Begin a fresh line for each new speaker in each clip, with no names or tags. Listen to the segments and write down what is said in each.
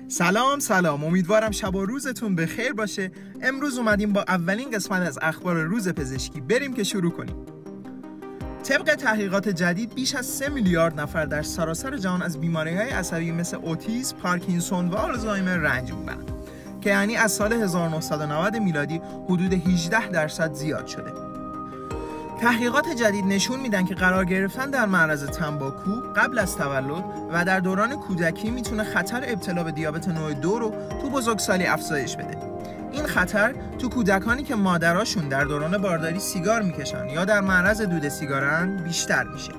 سلام، امیدوارم شب و روزتون بخیر باشه. امروز اومدیم با اولین قسمت از اخبار روز پزشکی بریم که شروع کنیم. طبق تحقیقات جدید بیش از 3 میلیارد نفر در سراسر جهان از بیماری‌های عصبی مثل اوتیسم، پارکینسون و آلزایمر رنج میبرند که یعنی از سال 1990 میلادی حدود 18% زیاد شده. تحقیقات جدید نشون میدن که قرار گرفتن در معرض تنباکو قبل از تولد و در دوران کودکی میتونه خطر ابتلا به دیابت نوع 2 رو تو بزرگسالی افزایش بده. این خطر تو کودکانی که مادراشون در دوران بارداری سیگار میکشن یا در معرض دود سیگارن بیشتر میشه.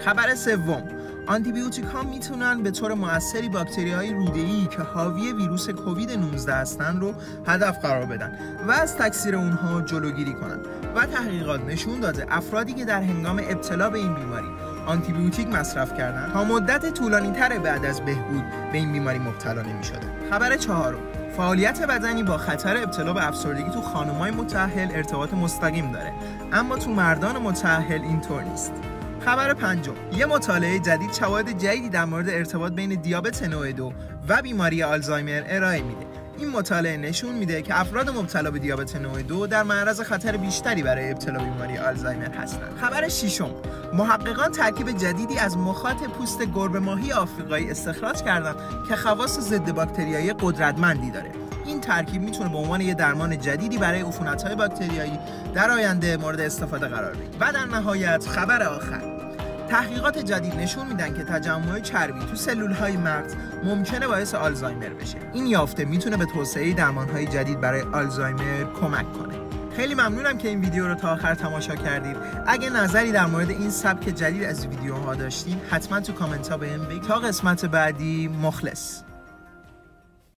خبر سوم، آنتیبیوتیک ها میتونن به طور مؤثری باکتری‌های روده‌ای که حاوی ویروس کووید 19 هستن رو هدف قرار بدن و از تکثیر اونها جلوگیری کنن. و تحقیقات نشون داده افرادی که در هنگام ابتلا به این بیماری آنتیبیوتیک مصرف کردن تا مدت طولانی‌تر بعد از بهبود به این بیماری مبتلا نمی‌شدن. خبر چهارم، فعالیت بدنی با خطر ابتلا به افسردگی تو خانم‌های متأهل ارتباط مستقیم داره، اما تو مردان متأهل اینطور نیست. خبر پنجم، یه مطالعه جدید شواهد جدیدی در مورد ارتباط بین دیابت نوع 2 و بیماری آلزایمر ارائه میده. این مطالعه نشون میده که افراد مبتلا به دیابت نوع 2 در معرض خطر بیشتری برای ابتلا به بیماری آلزایمر هستند. خبر ششم، محققان ترکیب جدیدی از مخاط پوست گربه ماهی آفریقایی استخراج کردند که خواص ضد باکتریایی قدرتمندی داره. این ترکیب میتونه به عنوان یه درمان جدیدی برای عفونت‌های باکتریایی در آینده مورد استفاده قرار بگیره. و در نهایت خبر آخر، تحقیقات جدید نشون میدن که تجمع چربی تو سلول‌های مغز ممکنه باعث آلزایمر بشه. این یافته میتونه به توسعه درمان‌های جدید برای آلزایمر کمک کنه. خیلی ممنونم که این ویدیو رو تا آخر تماشا کردید. اگه نظری در مورد این سبک جدید از ویدیوها داشتین حتما تو کامنت‌ها بهم بگید. تا قسمت بعدی، مخلص.